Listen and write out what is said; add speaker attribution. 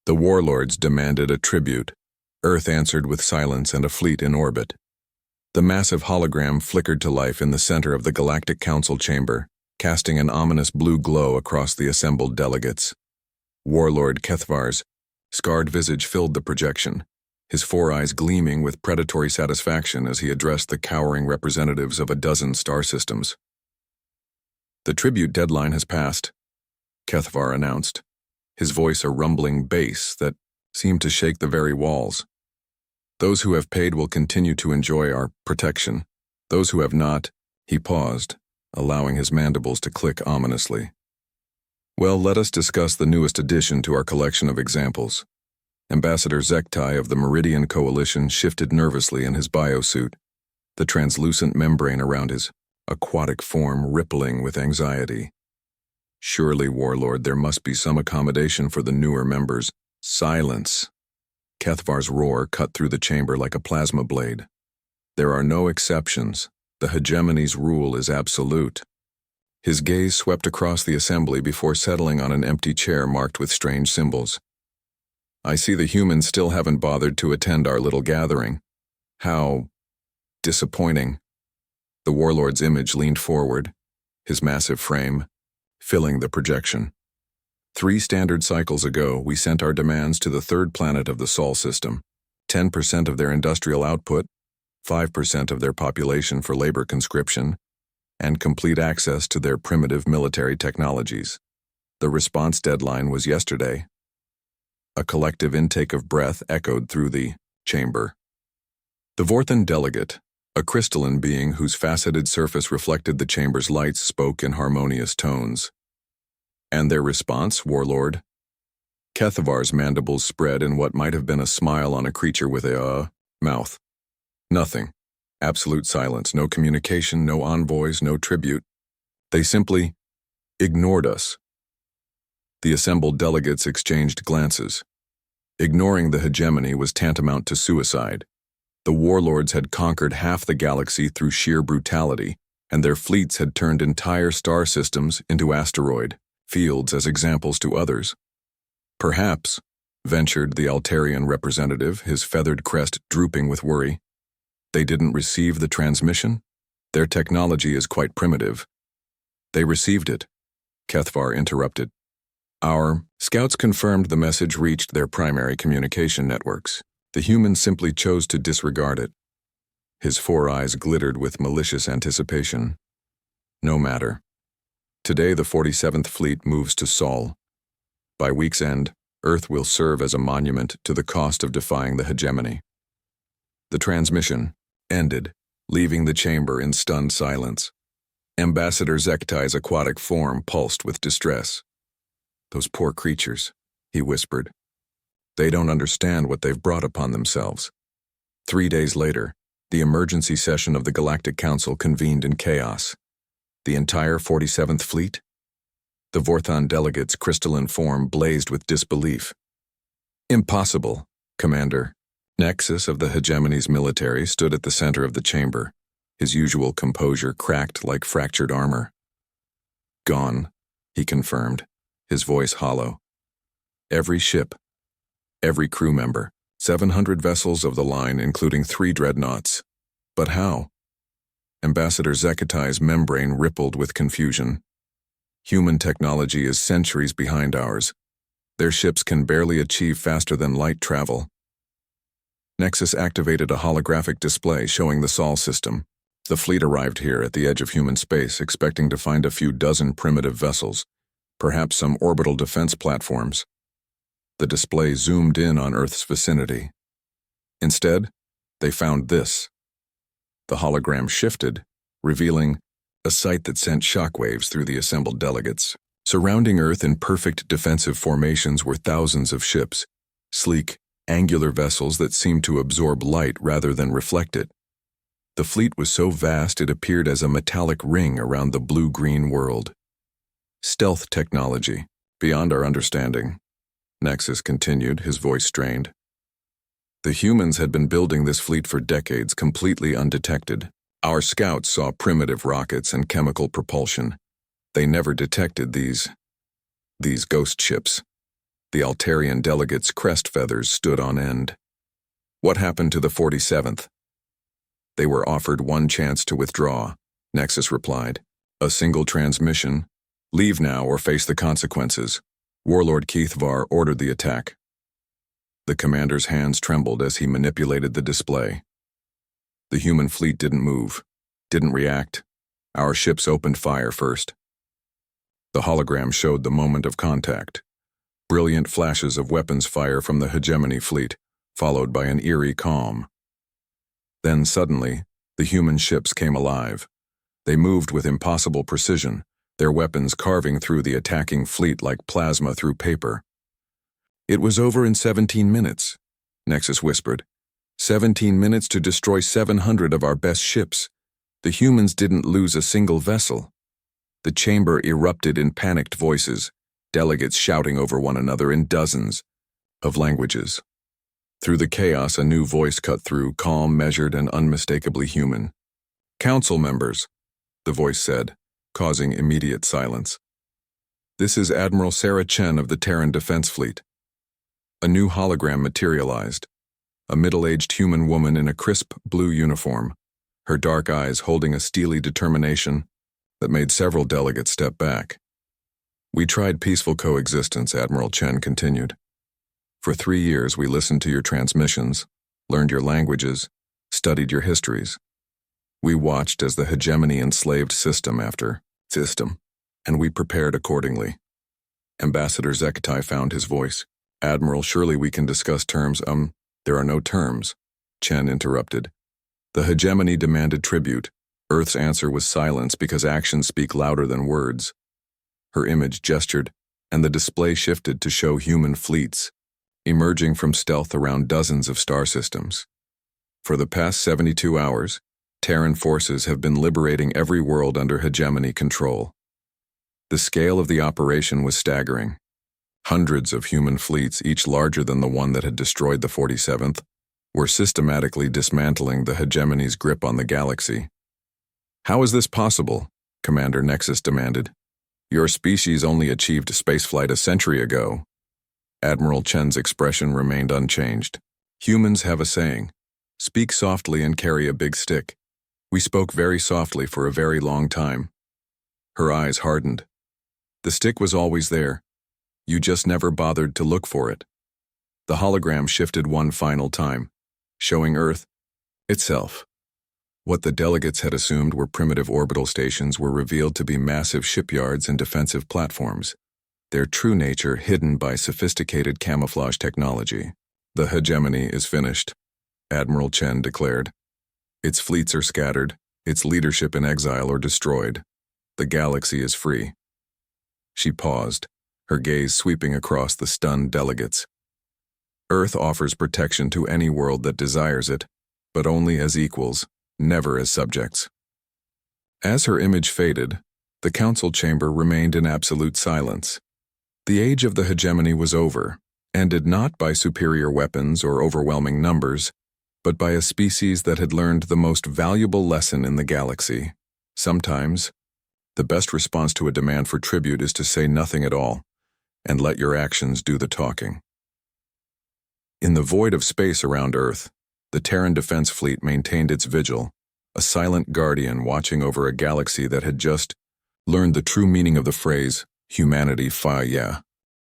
Speaker 1: The Warlords demanded a tribute. Earth answered with silence and a fleet in orbit. The massive hologram flickered to life in the center of the Galactic Council chamber, casting an ominous blue glow across the assembled delegates. Warlord Kethvar's scarred visage filled the projection, his four eyes gleaming with predatory satisfaction as he addressed the cowering representatives of a dozen star systems. "The tribute deadline has passed," Kethvar announced, his voice a rumbling bass that seemed to shake the very walls. "Those who have paid will continue to enjoy our protection. Those who have not," he paused, allowing his mandibles to click ominously. "Well, let us discuss the newest addition to our collection of examples." Ambassador Zektai of the Meridian Coalition shifted nervously in his biosuit, the translucent membrane around his aquatic form rippling with anxiety. "Surely, Warlord, there must be some accommodation for the newer members." "Silence!" Kethvar's roar cut through the chamber like a plasma blade. "There are no exceptions. The hegemony's rule is absolute." His gaze swept across the assembly before settling on an empty chair marked with strange symbols. "I see the humans still haven't bothered to attend our little gathering. How disappointing." The Warlord's image leaned forward, his massive frame filling the projection. 3 standard cycles ago, we sent our demands to the third planet of the Sol system. 10% of their industrial output, 5% of their population for labor conscription, and complete access to their primitive military technologies. The response deadline was yesterday. A collective intake of breath echoed through the chamber. The Vorthan delegate, a crystalline being whose faceted surface reflected the chamber's lights, spoke in harmonious tones. "And their response, Warlord?" Kethvar's mandibles spread in what might have been a smile on a creature with a mouth. "Nothing. Absolute silence. No communication, no envoys, no tribute. They simply ignored us." The assembled delegates exchanged glances. Ignoring the hegemony was tantamount to suicide. The Warlords had conquered half the galaxy through sheer brutality, and their fleets had turned entire star systems into asteroid fields as examples to others. "Perhaps," ventured the Altarian representative, his feathered crest drooping with worry, "they didn't receive the transmission? Their technology is quite primitive." "They received it," Kethvar interrupted. "Our scouts confirmed the message reached their primary communication networks. The humans simply chose to disregard it." His 4 eyes glittered with malicious anticipation. "No matter. Today the 47th Fleet moves to Sol. By week's end, Earth will serve as a monument to the cost of defying the hegemony." The transmission ended, leaving the chamber in stunned silence. Ambassador Zektai's aquatic form pulsed with distress. "Those poor creatures," he whispered. "They don't understand what they've brought upon themselves." 3 days later, the emergency session of the Galactic Council convened in chaos. The entire 47th Fleet? The Vorthan delegate's crystalline form blazed with disbelief. "Impossible, Commander." Nexus of the hegemony's military stood at the center of the chamber, his usual composure cracked like fractured armor. "Gone," he confirmed, his voice hollow. "Every ship, every crew member, 700 vessels of the line, including 3 dreadnoughts. But how?" Ambassador Zekatai's membrane rippled with confusion. "Human technology is centuries behind ours. Their ships can barely achieve faster than light travel." Nexus activated a holographic display showing the Sol system. The fleet arrived here at the edge of human space, expecting to find a few dozen primitive vessels, perhaps some orbital defense platforms. The display zoomed in on Earth's vicinity. Instead, they found this. The hologram shifted, revealing a sight that sent shockwaves through the assembled delegates. Surrounding Earth in perfect defensive formations were thousands of ships, sleek, angular vessels that seemed to absorb light rather than reflect it. The fleet was so vast it appeared as a metallic ring around the blue-green world. "Stealth technology, beyond our understanding," Nexus continued, his voice strained. "The humans had been building this fleet for decades, completely undetected. Our scouts saw primitive rockets and chemical propulsion. They never detected these ghost ships. The Altarian delegates' crest feathers stood on end. What happened to the 47th? They were offered one chance to withdraw, Nexus replied. A single transmission. Leave now or face the consequences. Warlord Keithvar ordered the attack. The commander's hands trembled as he manipulated the display. The human fleet didn't move, didn't react. Our ships opened fire first. The hologram showed the moment of contact. Brilliant flashes of weapons fire from the hegemony fleet, followed by an eerie calm. Then suddenly, the human ships came alive. They moved with impossible precision, their weapons carving through the attacking fleet like plasma through paper. It was over in 17 minutes, Nexus whispered. 17 minutes to destroy 700 of our best ships. The humans didn't lose a single vessel. The chamber erupted in panicked voices, delegates shouting over one another in dozens of languages. Through the chaos, a new voice cut through, calm, measured, and unmistakably human. Council members, the voice said, causing immediate silence. This is Admiral Sarah Chen of the Terran Defense Fleet. A new hologram materialized. A middle-aged human woman in a crisp blue uniform, her dark eyes holding a steely determination that made several delegates step back. We tried peaceful coexistence, Admiral Chen continued. For 3 years we listened to your transmissions, learned your languages, studied your histories. We watched as the hegemony enslaved system after system, and we prepared accordingly. Ambassador Zekatai found his voice. Admiral, surely we can discuss terms. There are no terms, Chen interrupted. The hegemony demanded tribute. Earth's answer was silence because actions speak louder than words. Her image gestured, and the display shifted to show human fleets, emerging from stealth around dozens of star systems. For the past 72 hours, Terran forces have been liberating every world under hegemony control. The scale of the operation was staggering. Hundreds of human fleets, each larger than the one that had destroyed the 47th, were systematically dismantling the hegemony's grip on the galaxy. How is this possible? Commander Nexus demanded. Your species only achieved spaceflight a century ago. Admiral Chen's expression remained unchanged. Humans have a saying, speak softly and carry a big stick. We spoke very softly for a very long time. Her eyes hardened. The stick was always there. You just never bothered to look for it. The hologram shifted one final time, showing Earth itself. What the delegates had assumed were primitive orbital stations were revealed to be massive shipyards and defensive platforms, their true nature hidden by sophisticated camouflage technology. The hegemony is finished, Admiral Chen declared. Its fleets are scattered, its leadership in exile or destroyed. The galaxy is free. She paused, her gaze sweeping across the stunned delegates. Earth offers protection to any world that desires it, but only as equals, never as subjects. As her image faded, the council chamber remained in absolute silence. The age of the hegemony was over, ended not by superior weapons or overwhelming numbers, but by a species that had learned the most valuable lesson in the galaxy. Sometimes, the best response to a demand for tribute is to say nothing at all, and let your actions do the talking. In the void of space around Earth, the Terran Defense Fleet maintained its vigil, a silent guardian watching over a galaxy that had just learned the true meaning of the phrase, humanity fa yeah.